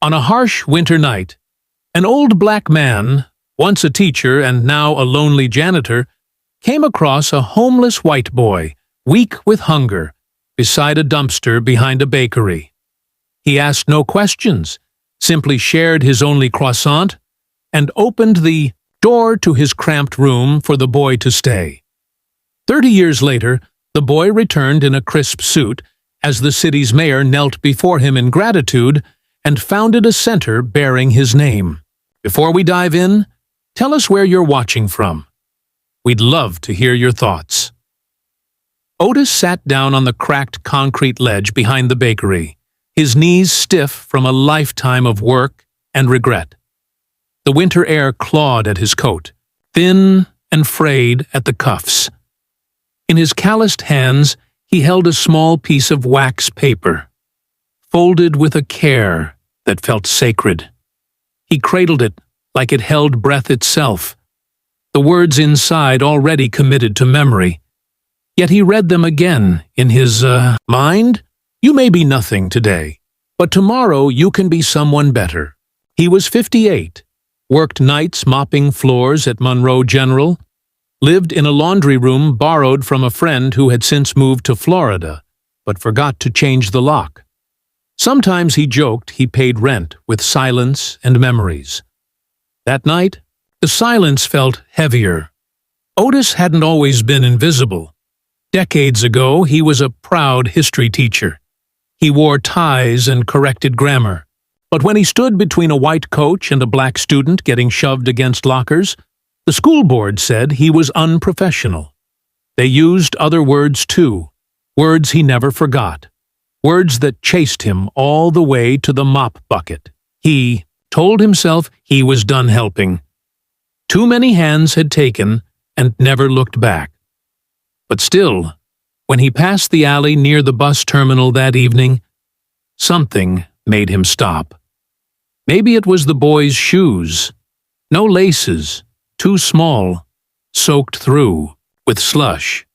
On a harsh winter night, an old black man, once a teacher and now a lonely janitor, came across a homeless white boy, weak with hunger, beside a dumpster behind a bakery. He asked no questions, simply shared his only croissant, and opened the door to his cramped room for the boy to stay. 30 years later, the boy returned in a crisp suit as the city's mayor knelt before him in gratitude and founded a center bearing his name. Before we dive in, tell us where you're watching from. We'd love to hear your thoughts. Otis sat down on the cracked concrete ledge behind the bakery, his knees stiff from a lifetime of work and regret. The winter air clawed at his coat, thin and frayed at the cuffs. In his calloused hands, he held a small piece of wax paper, folded with a care that felt sacred. He cradled it like it held breath itself, the words inside already committed to memory. Yet he read them again in his mind. You may be nothing today, but tomorrow you can be someone better. He was 58, worked nights mopping floors at Monroe General, lived in a laundry room borrowed from a friend who had since moved to Florida, but forgot to change the lock. Sometimes he joked he paid rent with silence and memories. That night, the silence felt heavier. Otis hadn't always been invisible. Decades ago, he was a proud history teacher. He wore ties and corrected grammar. But when he stood between a white coach and a black student getting shoved against lockers, the school board said he was unprofessional. They used other words too, words he never forgot, words that chased him all the way to the mop bucket. He told himself he was done helping. Too many hands had taken and never looked back. But still, when he passed the alley near the bus terminal that evening, something made him stop. Maybe it was the boy's shoes. No laces, too small, soaked through with slush.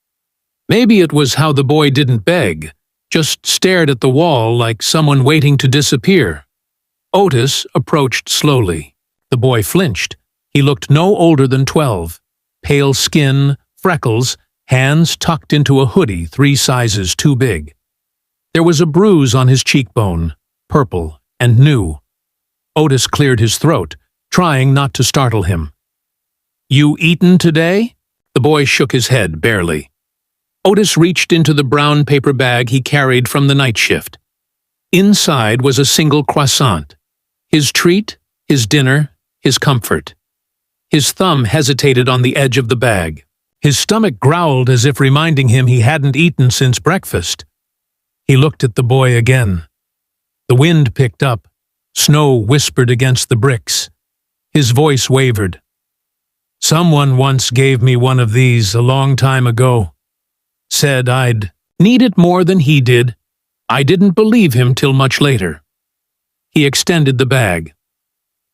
Maybe it was how the boy didn't beg, just stared at the wall like someone waiting to disappear. Otis approached slowly. The boy flinched. He looked no older than 12. Pale skin, freckles, hands tucked into a hoodie 3 sizes too big. There was a bruise on his cheekbone, purple and new. Otis cleared his throat, trying not to startle him. You eaten today? The boy shook his head, barely. Otis reached into the brown paper bag he carried from the night shift. Inside was a single croissant. His treat, his dinner, his comfort. His thumb hesitated on the edge of the bag. His stomach growled as if reminding him he hadn't eaten since breakfast. He looked at the boy again. The wind picked up. Snow whispered against the bricks. His voice wavered. Someone once gave me one of these a long time ago. Said I'd need it more than he did. I didn't believe him till much later. He extended the bag.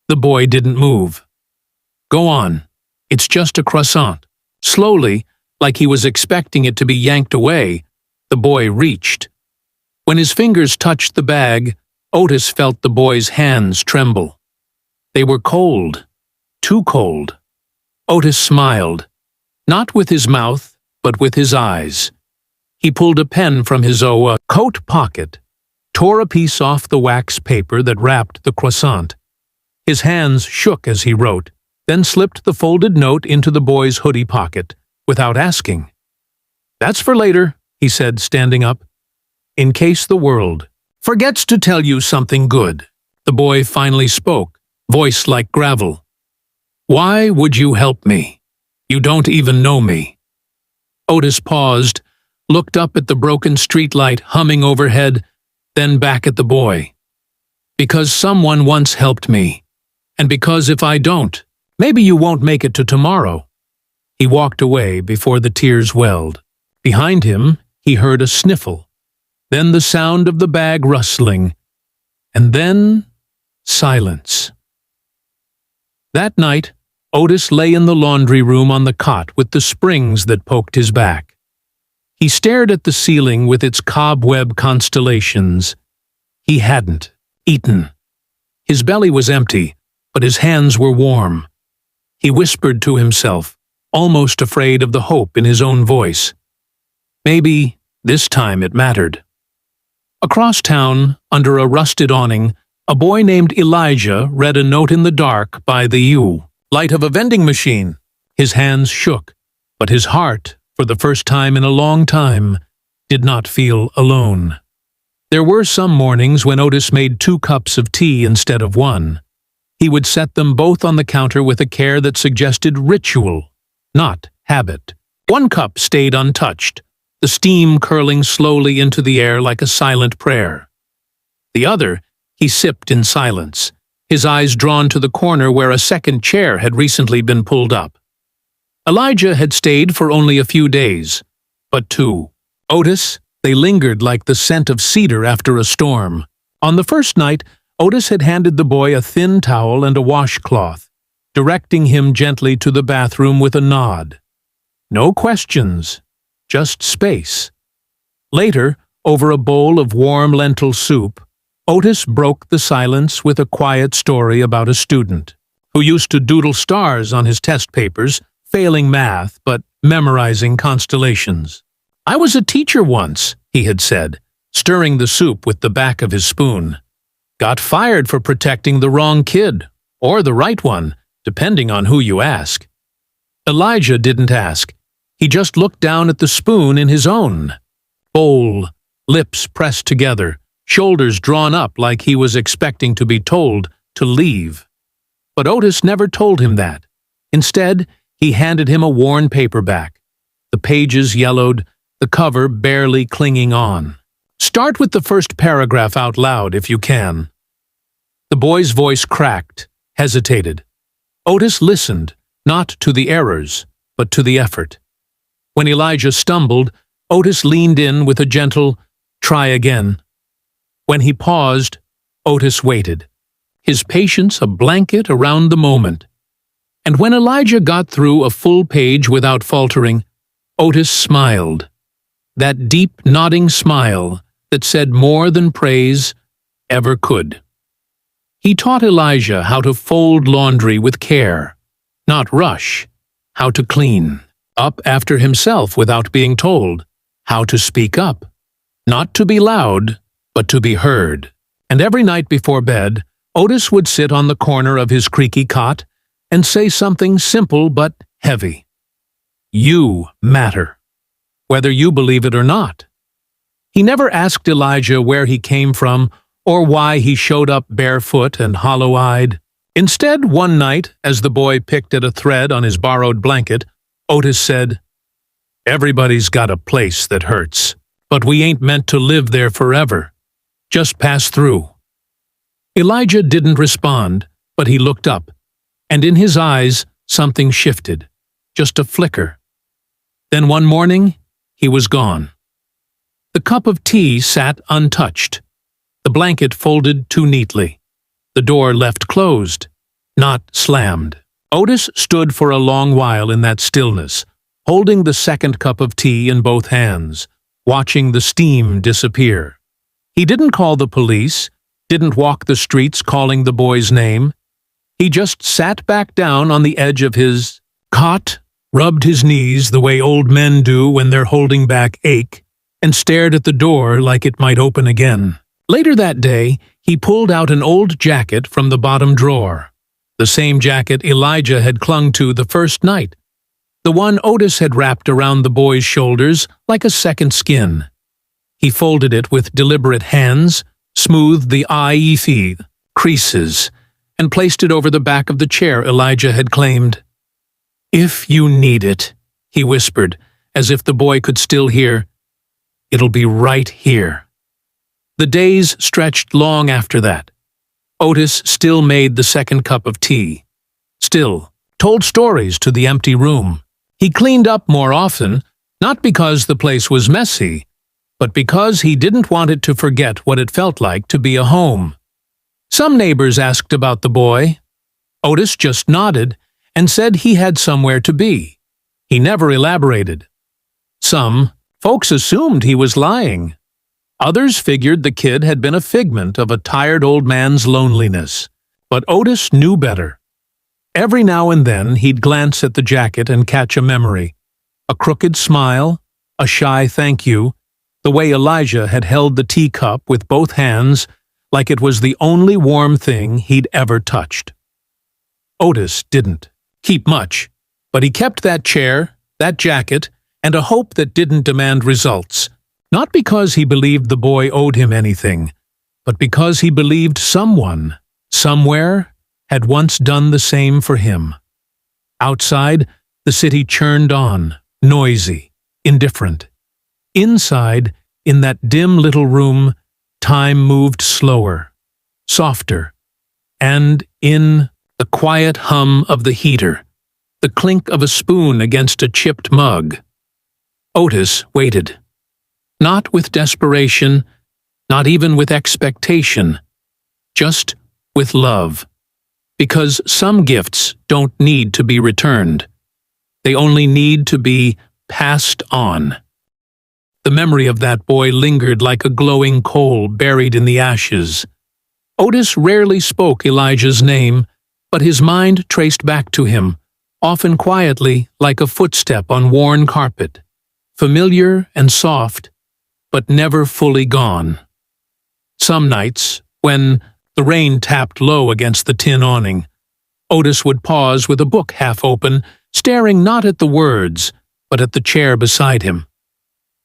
The boy didn't move. Go on. It's just a croissant. Slowly, like he was expecting it to be yanked away, the boy reached. When his fingers touched the bag, Otis felt the boy's hands tremble. They were cold, too cold. Otis smiled, not with his mouth, but with his eyes. He pulled a pen from his coat pocket, tore a piece off the wax paper that wrapped the croissant. His hands shook as he wrote, then slipped the folded note into the boy's hoodie pocket, without asking. That's for later, he said, standing up. In case the world forgets to tell you something good. The boy finally spoke, voice like gravel. Why would you help me? You don't even know me. Otis paused, looked up at the broken streetlight humming overhead, then back at the boy. Because someone once helped me, and because if I don't, maybe you won't make it to tomorrow. He walked away before the tears welled. Behind him, he heard a sniffle, then the sound of the bag rustling, and then silence. That night, Otis lay in the laundry room on the cot with the springs that poked his back. He stared at the ceiling with its cobweb constellations. He hadn't eaten. His belly was empty, but his hands were warm. He whispered to himself, almost afraid of the hope in his own voice. Maybe this time it mattered. Across town, under a rusted awning, a boy named Elijah read a note in the dark by the light of a vending machine. His hands shook, but his heart, for the first time in a long time, did not feel alone. There were some mornings when Otis made 2 cups of tea instead of 1. He would set them both on the counter with a care that suggested ritual, not habit. 1 cup stayed untouched, the steam curling slowly into the air like a silent prayer. The other he sipped in silence, his eyes drawn to the corner where a second chair had recently been pulled up. Elijah had stayed for only a few days, but 2. Otis, they lingered like the scent of cedar after a storm. On the first night, Otis had handed the boy a thin towel and a washcloth, directing him gently to the bathroom with a nod. No questions, just space. Later, over a bowl of warm lentil soup, Otis broke the silence with a quiet story about a student who used to doodle stars on his test papers, failing math but memorizing constellations. "I was a teacher once," he had said, stirring the soup with the back of his spoon. "Got fired for protecting the wrong kid, or the right one, depending on who you ask." Elijah didn't ask. He just looked down at the spoon in his own bowl, lips pressed together, shoulders drawn up like he was expecting to be told to leave. But Otis never told him that. Instead, he handed him a worn paperback. The pages yellowed, the cover barely clinging on. "Start with the first paragraph out loud if you can." The boy's voice cracked, hesitated. Otis listened, not to the errors, but to the effort. When Elijah stumbled, Otis leaned in with a gentle, "Try again." When he paused, Otis waited, his patience a blanket around the moment. And when Elijah got through a full page without faltering, Otis smiled. That deep, nodding smile that said more than praise ever could. He taught Elijah how to fold laundry with care, not rush, how to clean up after himself without being told, how to speak up, not to be loud, but to be heard. And every night before bed, Otis would sit on the corner of his creaky cot and say something simple but heavy. You matter, whether you believe it or not. He never asked Elijah where he came from or why he showed up barefoot and hollow-eyed. Instead, one night, as the boy picked at a thread on his borrowed blanket, Otis said, "Everybody's got a place that hurts, but we ain't meant to live there forever. Just pass through." Elijah didn't respond, but he looked up, and in his eyes something shifted, just a flicker. Then one morning, he was gone. The cup of tea sat untouched, the blanket folded too neatly, the door left closed, not slammed. Otis stood for a long while in that stillness, holding the second cup of tea in both hands, watching the steam disappear. He didn't call the police, didn't walk the streets calling the boy's name. He just sat back down on the edge of his cot, rubbed his knees the way old men do when they're holding back ache, and stared at the door like it might open again. Later that day, he pulled out an old jacket from the bottom drawer, the same jacket Elijah had clung to the first night, the one Otis had wrapped around the boy's shoulders like a second skin. He folded it with deliberate hands, smoothed the eye creases, and placed it over the back of the chair Elijah had claimed. "If you need it," he whispered, as if the boy could still hear, "it'll be right here." The days stretched long after that. Otis still made the second cup of tea, still told stories to the empty room. He cleaned up more often, not because the place was messy, but because he didn't want it to forget what it felt like to be a home. Some neighbors asked about the boy. Otis just nodded and said he had somewhere to be. He never elaborated. Some folks assumed he was lying. Others figured the kid had been a figment of a tired old man's loneliness. But Otis knew better. Every now and then he'd glance at the jacket and catch a memory. A crooked smile, a shy thank you, the way Elijah had held the teacup with both hands like it was the only warm thing he'd ever touched. Otis didn't keep much, but he kept that chair, that jacket, and a hope that didn't demand results, not because he believed the boy owed him anything, but because he believed someone, somewhere, had once done the same for him. Outside, the city churned on, noisy, indifferent. Inside, in that dim little room, time moved slower, softer, and in the quiet hum of the heater, the clink of a spoon against a chipped mug, Otis waited. Not with desperation, not even with expectation, just with love. Because some gifts don't need to be returned. They only need to be passed on. The memory of that boy lingered like a glowing coal buried in the ashes. Otis rarely spoke Elijah's name, but his mind traced back to him, often quietly like a footstep on worn carpet, familiar and soft, but never fully gone. Some nights, when the rain tapped low against the tin awning, Otis would pause with a book half open, staring not at the words, but at the chair beside him.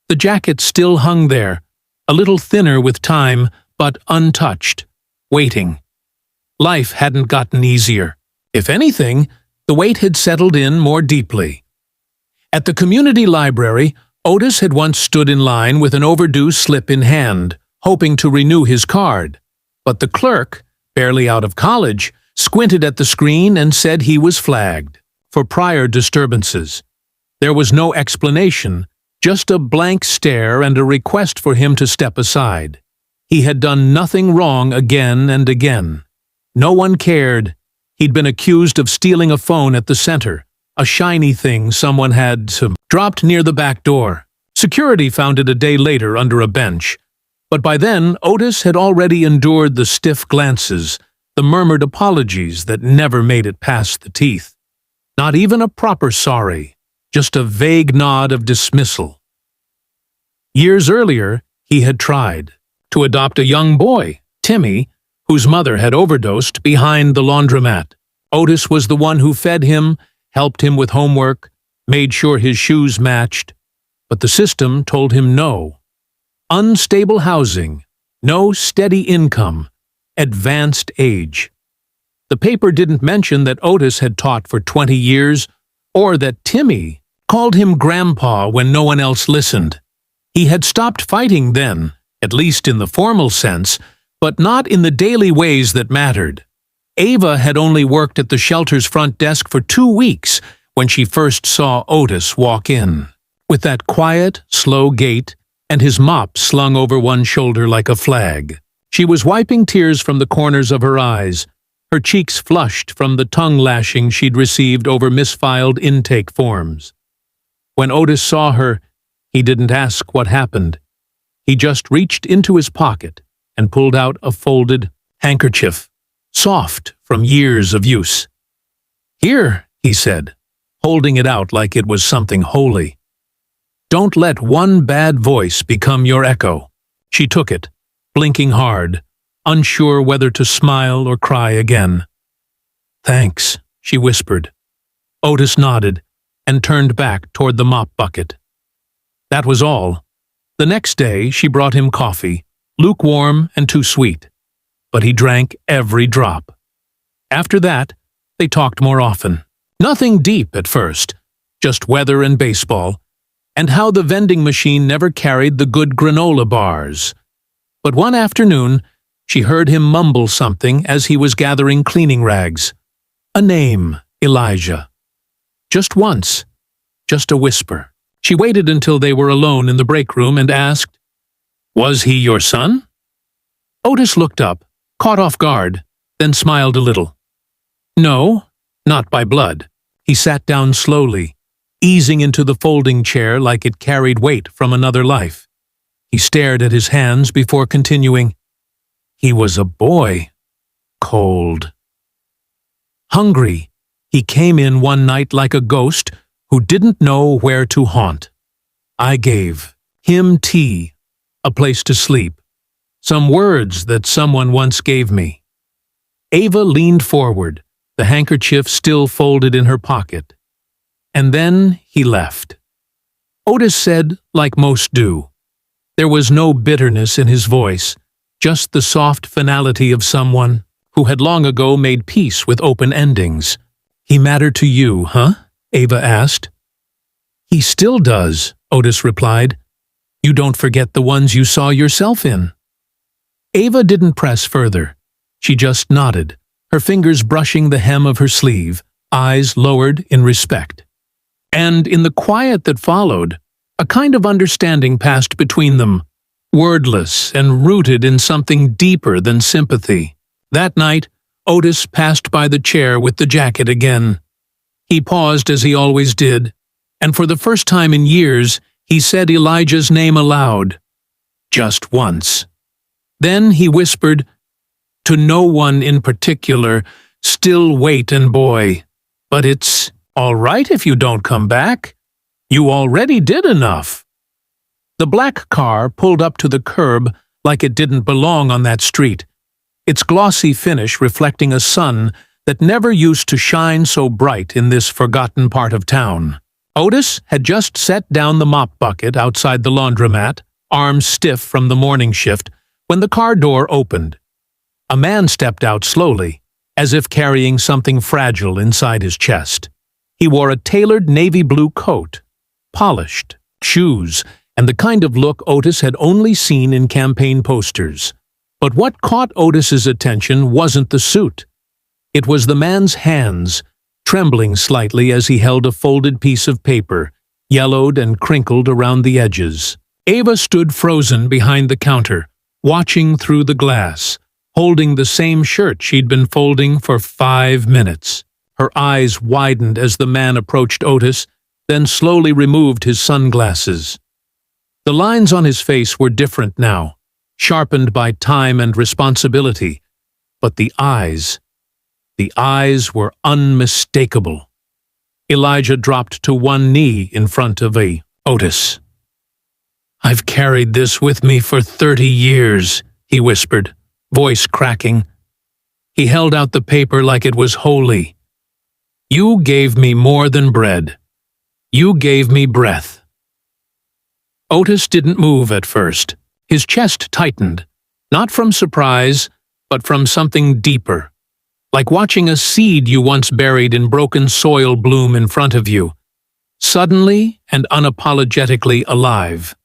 The jacket still hung there, a little thinner with time, but untouched, waiting. Life hadn't gotten easier. If anything, the weight had settled in more deeply. At the community library, Otis had once stood in line with an overdue slip in hand, hoping to renew his card. But the clerk, barely out of college, squinted at the screen and said he was flagged for prior disturbances. There was no explanation, just a blank stare and a request for him to step aside. He had done nothing wrong again and again. No one cared. He'd been accused of stealing a phone at the center, a shiny thing someone had dropped near the back door. Security found it a day later under a bench. But by then, Otis had already endured the stiff glances, the murmured apologies that never made it past the teeth. Not even a proper sorry, just a vague nod of dismissal. Years earlier, he had tried to adopt a young boy, Timmy, whose mother had overdosed behind the laundromat. Otis was the one who fed him, helped him with homework, made sure his shoes matched. But the system told him no. Unstable housing, no steady income, advanced age. The paper didn't mention that Otis had taught for 20 years, or that Timmy called him Grandpa when no one else listened. He had stopped fighting then, at least in the formal sense, but not in the daily ways that mattered. Ava had only worked at the shelter's front desk for 2 weeks when she first saw Otis walk in, with that quiet, slow gait and his mop slung over one shoulder like a flag. She was wiping tears from the corners of her eyes, her cheeks flushed from the tongue lashing she'd received over misfiled intake forms. When Otis saw her, he didn't ask what happened. He just reached into his pocket and pulled out a folded handkerchief, soft from years of use. "Here," he said, holding it out like it was something holy. "Don't let one bad voice become your echo." She took it, blinking hard, unsure whether to smile or cry again. "Thanks," she whispered. Otis nodded and turned back toward the mop bucket. That was all. The next day she brought him coffee, lukewarm and too sweet, but he drank every drop. After that, they talked more often. Nothing deep at first, just weather and baseball, and how the vending machine never carried the good granola bars. But one afternoon, she heard him mumble something as he was gathering cleaning rags. A name, Elijah. Just once, just a whisper. She waited until they were alone in the break room and asked, "Was he your son?" Otis looked up, caught off guard, then smiled a little. "No, not by blood." He sat down slowly, easing into the folding chair like it carried weight from another life. He stared at his hands before continuing. "He was a boy. Cold." Hungry, he came in one night like a ghost who didn't know where to haunt. I gave him tea, a place to sleep, some words that someone once gave me. Ava leaned forward, the handkerchief still folded in her pocket. And then he left. Otis said, like most do. There was no bitterness in his voice, just the soft finality of someone who had long ago made peace with open endings. He mattered to you, huh? Ava asked. He still does, Otis replied. You don't forget the ones you saw yourself in. Ava didn't press further. She just nodded, her fingers brushing the hem of her sleeve, eyes lowered in respect. And in the quiet that followed, a kind of understanding passed between them, wordless and rooted in something deeper than sympathy. That night, Otis passed by the chair with the jacket again. He paused as he always did, and for the first time in years, he said Elijah's name aloud. Just once. Then he whispered, to no one in particular, still wait and boy, but it's all right if you don't come back. You already did enough. The black car pulled up to the curb like it didn't belong on that street, its glossy finish reflecting a sun that never used to shine so bright in this forgotten part of town. Otis had just set down the mop bucket outside the laundromat, arms stiff from the morning shift, when the car door opened. A man stepped out slowly, as if carrying something fragile inside his chest. He wore a tailored navy blue coat, polished, shoes, and the kind of look Otis had only seen in campaign posters. But what caught Otis's attention wasn't the suit. It was the man's hands, trembling slightly as he held a folded piece of paper, yellowed and crinkled around the edges. Ava stood frozen behind the counter, watching through the glass, holding the same shirt she'd been folding for 5 minutes. Her eyes widened as the man approached Otis, then slowly removed his sunglasses. The lines on his face were different now, sharpened by time and responsibility, but the eyes were unmistakable. Elijah dropped to one knee in front of Otis. I've carried this with me for 30 years, he whispered, voice cracking. He held out the paper like it was holy. You gave me more than bread. You gave me breath. Otis didn't move at first. His chest tightened, not from surprise, but from something deeper, like watching a seed you once buried in broken soil bloom in front of you, suddenly and unapologetically alive.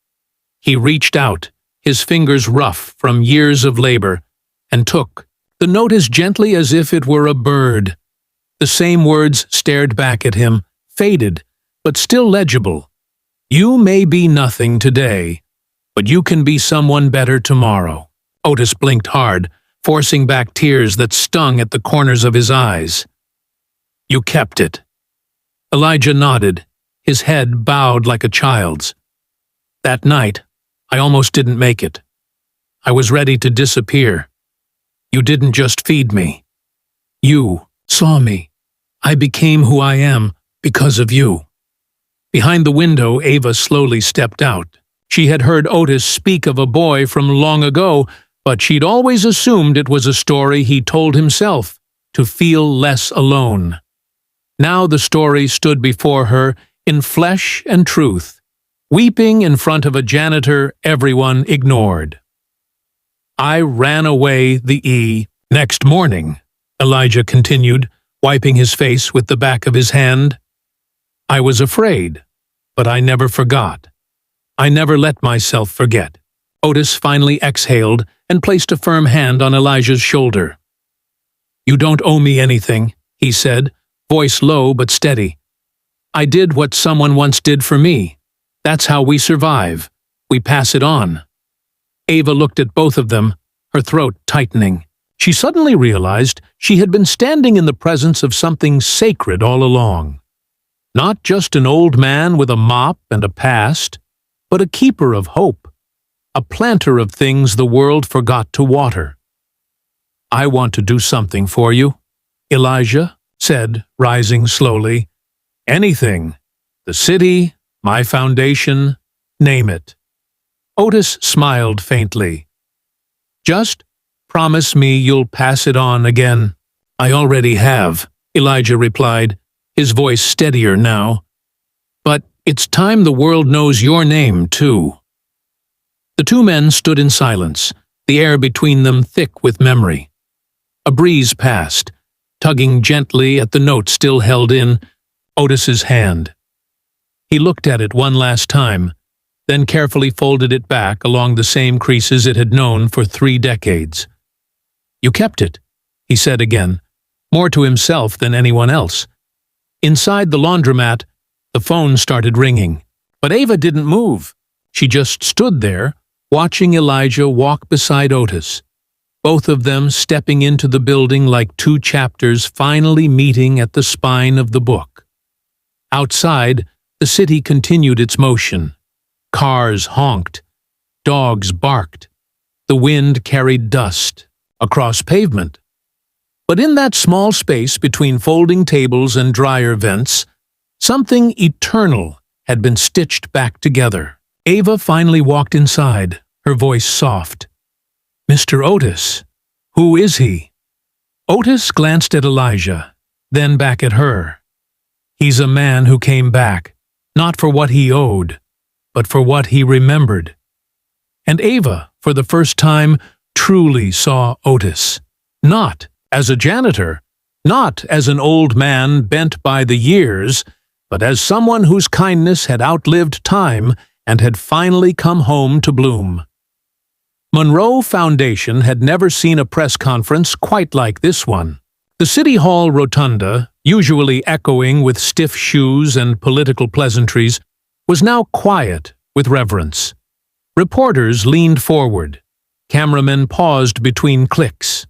He reached out, his fingers rough from years of labor, and took the note as gently as if it were a bird. The same words stared back at him, faded, but still legible. You may be nothing today, but you can be someone better tomorrow. Otis blinked hard, forcing back tears that stung at the corners of his eyes. You kept it. Elijah nodded, his head bowed like a child's. That night, I almost didn't make it. I was ready to disappear. You didn't just feed me. You saw me. I became who I am because of you. Behind the window, Ava slowly stepped out. She had heard Otis speak of a boy from long ago, but she'd always assumed it was a story he told himself to feel less alone. Now the story stood before her in flesh and truth, weeping in front of a janitor everyone ignored. I ran away next morning, Elijah continued, wiping his face with the back of his hand. I was afraid, but I never forgot. I never let myself forget. Otis finally exhaled and placed a firm hand on Elijah's shoulder. You don't owe me anything, he said, voice low but steady. I did what someone once did for me. That's how we survive. We pass it on. Ava looked at both of them, her throat tightening. She suddenly realized she had been standing in the presence of something sacred all along. Not just an old man with a mop and a past, but a keeper of hope, a planter of things the world forgot to water. I want to do something for you, Elijah, said, rising slowly. Anything. The city, my foundation, name it. Otis smiled faintly. Just promise me you'll pass it on again. I already have, Elijah replied, his voice steadier now. But it's time the world knows your name, too. The two men stood in silence, the air between them thick with memory. A breeze passed, tugging gently at the note still held in Otis's hand. He looked at it one last time, then carefully folded it back along the same creases it had known for 3 decades. You kept it, he said again, more to himself than anyone else. Inside the laundromat, the phone started ringing, but Ava didn't move. She just stood there, watching Elijah walk beside Otis, both of them stepping into the building like 2 chapters finally meeting at the spine of the book. Outside, the city continued its motion. Cars honked. Dogs barked. The wind carried dust across pavement. But in that small space between folding tables and dryer vents, something eternal had been stitched back together. Ava finally walked inside, her voice soft. Mr. Otis, who is he? Otis glanced at Elijah, then back at her. He's a man who came back, not for what he owed, but for what he remembered. And Ava, for the first time, truly saw Otis, not as a janitor, not as an old man bent by the years, but as someone whose kindness had outlived time and had finally come home to bloom. Monroe Foundation had never seen a press conference quite like this one. The City Hall rotunda, usually echoing with stiff shoes and political pleasantries, was now quiet with reverence. Reporters leaned forward. Cameramen paused between clicks.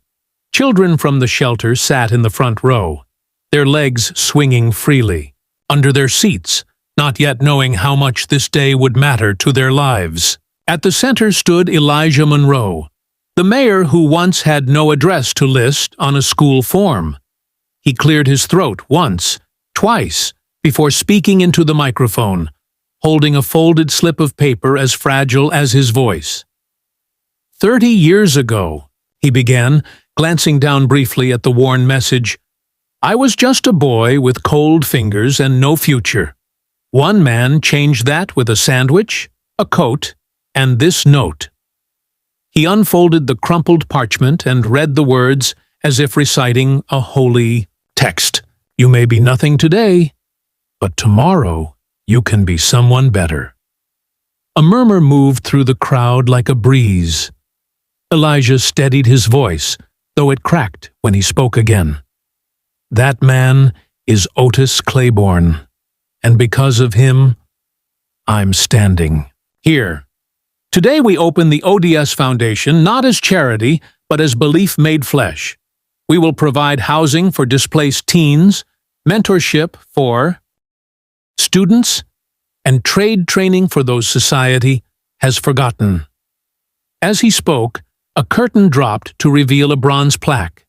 Children from the shelter sat in the front row, their legs swinging freely, under their seats, not yet knowing how much this day would matter to their lives. At the center stood Elijah Monroe, the mayor who once had no address to list on a school form. He cleared his throat once, twice, before speaking into the microphone, holding a folded slip of paper as fragile as his voice. 30 years ago, he began, glancing down briefly at the worn message, I was just a boy with cold fingers and no future. One man changed that with a sandwich, a coat, and this note. He unfolded the crumpled parchment and read the words as if reciting a holy text. You may be nothing today, but tomorrow you can be someone better. A murmur moved through the crowd like a breeze. Elijah steadied his voice, though it cracked when he spoke again. That man is Otis Claiborne, and because of him, I'm standing here. Today we open the ODS Foundation not as charity, but as belief made flesh. We will provide housing for displaced teens, mentorship for students, and trade training for those society has forgotten. As he spoke, a curtain dropped to reveal a bronze plaque.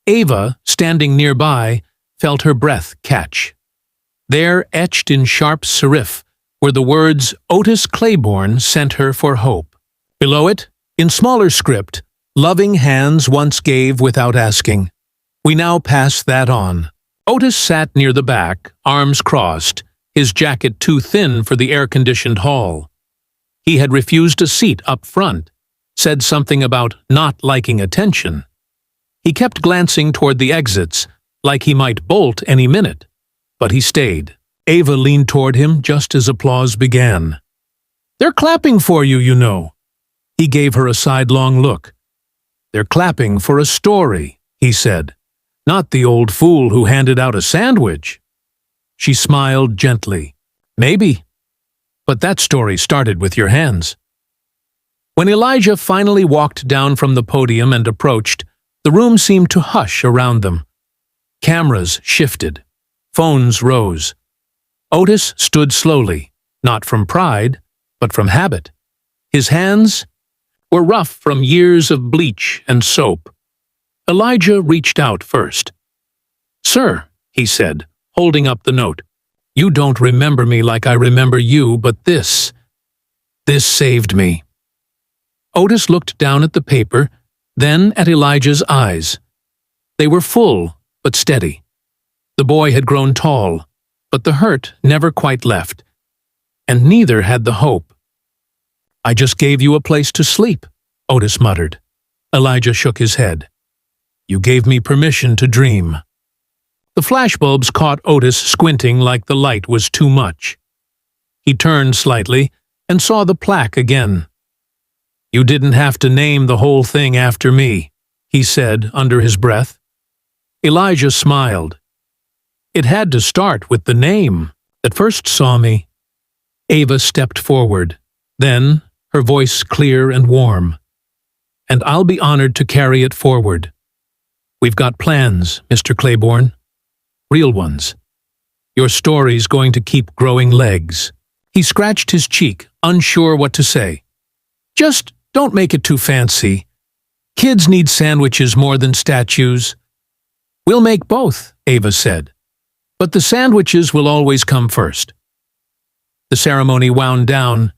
Ava, standing nearby, felt her breath catch. There, etched in sharp serif, were the words Otis Claiborne sent her for hope. Below it, in smaller script, loving hands once gave without asking. We now pass that on. Otis sat near the back, arms crossed, his jacket too thin for the air-conditioned hall. He had refused a seat up front, said something about not liking attention. He kept glancing toward the exits, like he might bolt any minute, but he stayed. Ava leaned toward him just as applause began. They're clapping for you, you know. He gave her a sidelong look. They're clapping for a story, he said, not the old fool who handed out a sandwich. She smiled gently. Maybe. But that story started with your hands. When Elijah finally walked down from the podium and approached, the room seemed to hush around them. Cameras shifted. Phones rose. Otis stood slowly, not from pride, but from habit. His hands were rough from years of bleach and soap. Elijah reached out first. "Sir," he said, holding up the note, "you don't remember me like I remember you, but this saved me." Otis looked down at the paper, then at Elijah's eyes. They were full, but steady. The boy had grown tall, but the hurt never quite left, and neither had the hope. "I just gave you a place to sleep," Otis muttered. Elijah shook his head. "You gave me permission to dream." The flashbulbs caught Otis squinting like the light was too much. He turned slightly and saw the plaque again. "You didn't have to name the whole thing after me," he said under his breath. Elijah smiled. "It had to start with the name that first saw me." Ava stepped forward. Then, her voice clear and warm. "And I'll be honored to carry it forward. We've got plans, Mr. Claiborne. Real ones. Your story's going to keep growing legs." He scratched his cheek, unsure what to say. "Just don't make it too fancy. Kids need sandwiches more than statues." "We'll make both," Ava said. "But the sandwiches will always come first." The ceremony wound down,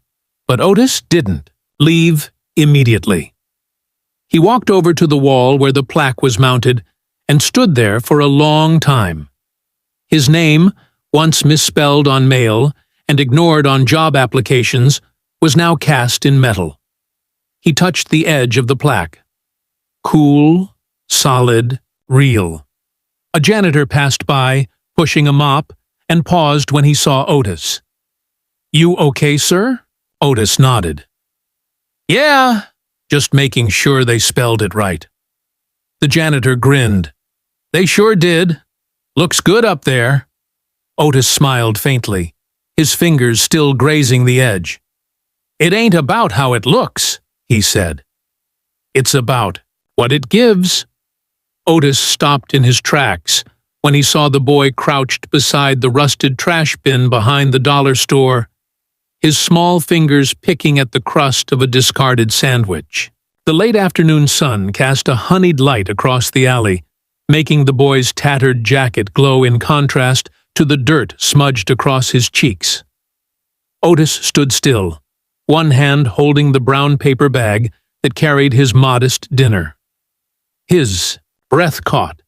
but Otis didn't leave immediately. He walked over to the wall where the plaque was mounted and stood there for a long time. His name, once misspelled on mail and ignored on job applications, was now cast in metal. He touched the edge of the plaque. Cool, solid, real. A janitor passed by, pushing a mop, and paused when he saw Otis. "You okay, sir?" Otis nodded. "Yeah, just making sure they spelled it right." The janitor grinned. "They sure did. Looks good up there." Otis smiled faintly, his fingers still grazing the edge. "It ain't about how it looks," he said. "It's about what it gives." Otis stopped in his tracks when he saw the boy crouched beside the rusted trash bin behind the dollar store, his small fingers picking at the crust of a discarded sandwich. The late afternoon sun cast a honeyed light across the alley, making the boy's tattered jacket glow in contrast to the dirt smudged across his cheeks. Otis stood still, one hand holding the brown paper bag that carried his modest dinner. His breath caught,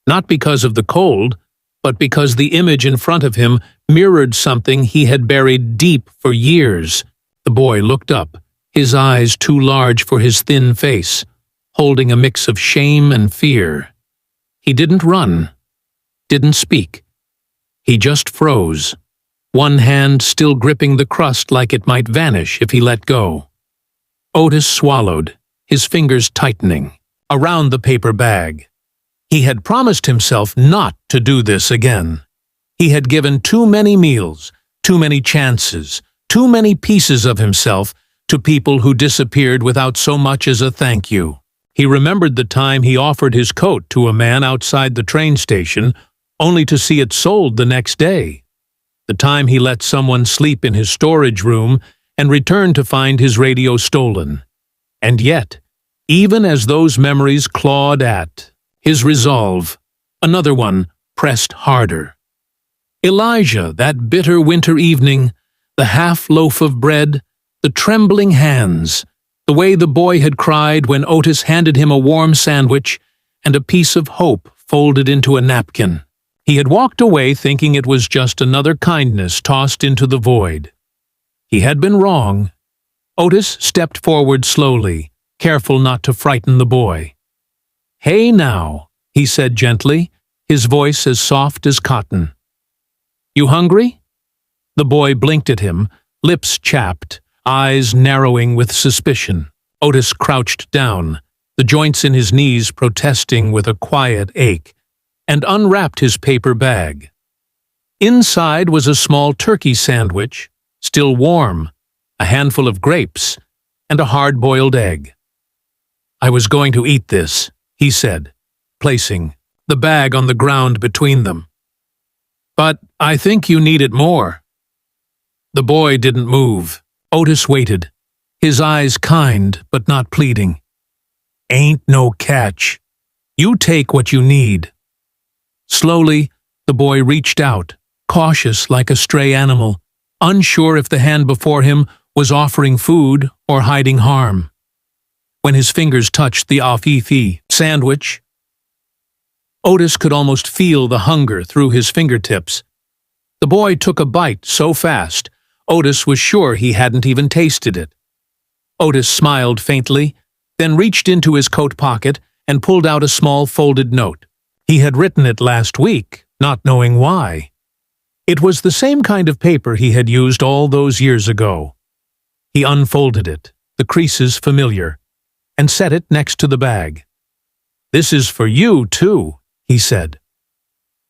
not because of the cold, but because the image in front of him mirrored something he had buried deep for years. The boy looked up, his eyes too large for his thin face, holding a mix of shame and fear. He didn't run, didn't speak. He just froze, one hand still gripping the crust like it might vanish if he let go. Otis swallowed, his fingers tightening, around the paper bag. He had promised himself not to do this again. He had given too many meals, too many chances, too many pieces of himself to people who disappeared without so much as a thank you. He remembered the time he offered his coat to a man outside the train station, only to see it sold the next day. The time he let someone sleep in his storage room and returned to find his radio stolen. And yet, even as those memories clawed at his resolve, another one pressed harder. Elijah, that bitter winter evening, the half loaf of bread, the trembling hands, the way the boy had cried when Otis handed him a warm sandwich and a piece of hope folded into a napkin. He had walked away thinking it was just another kindness tossed into the void. He had been wrong. Otis stepped forward slowly, careful not to frighten the boy. "Hey now," he said gently, his voice as soft as cotton. "You hungry?" The boy blinked at him, lips chapped, eyes narrowing with suspicion. Otis crouched down, the joints in his knees protesting with a quiet ache, and unwrapped his paper bag. Inside was a small turkey sandwich, still warm, a handful of grapes, and a hard-boiled egg. "I was going to eat this," he said, placing the bag on the ground between them. "But I think you need it more." The boy didn't move. Otis waited, his eyes kind but not pleading. "Ain't no catch. You take what you need." Slowly, the boy reached out, cautious like a stray animal, unsure if the hand before him was offering food or hiding harm. When his fingers touched the afifi sandwich, Otis could almost feel the hunger through his fingertips. The boy took a bite so fast, Otis was sure he hadn't even tasted it. Otis smiled faintly, then reached into his coat pocket and pulled out a small folded note. He had written it last week, not knowing why. It was the same kind of paper he had used all those years ago. He unfolded it, the creases familiar, and set it next to the bag. "This is for you, too," he said.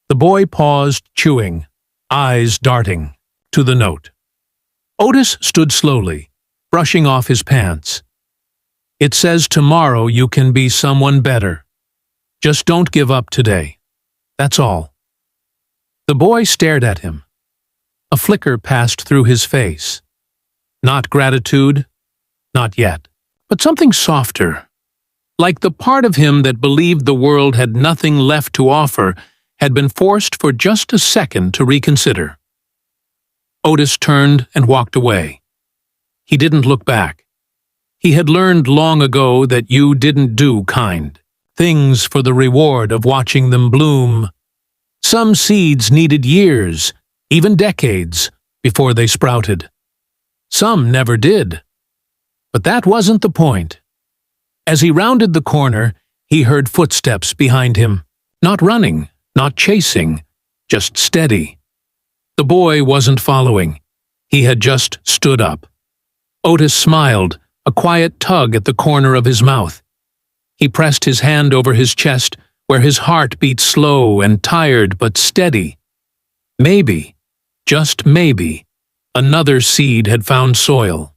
The boy paused, chewing, eyes darting, to the note. Otis stood slowly, brushing off his pants. "It says tomorrow you can be someone better. Just don't give up today. That's all." The boy stared at him. A flicker passed through his face. Not gratitude, not yet, but something softer. Like the part of him that believed the world had nothing left to offer had been forced for just a second to reconsider. Otis turned and walked away. He didn't look back. He had learned long ago that you didn't do kind things for the reward of watching them bloom. Some seeds needed years, even decades, before they sprouted. Some never did. But that wasn't the point. As he rounded the corner, he heard footsteps behind him. Not running, not chasing, just steady. The boy wasn't following. He had just stood up. Otis smiled, a quiet tug at the corner of his mouth. He pressed his hand over his chest, where his heart beat slow and tired but steady. Maybe, just maybe, another seed had found soil.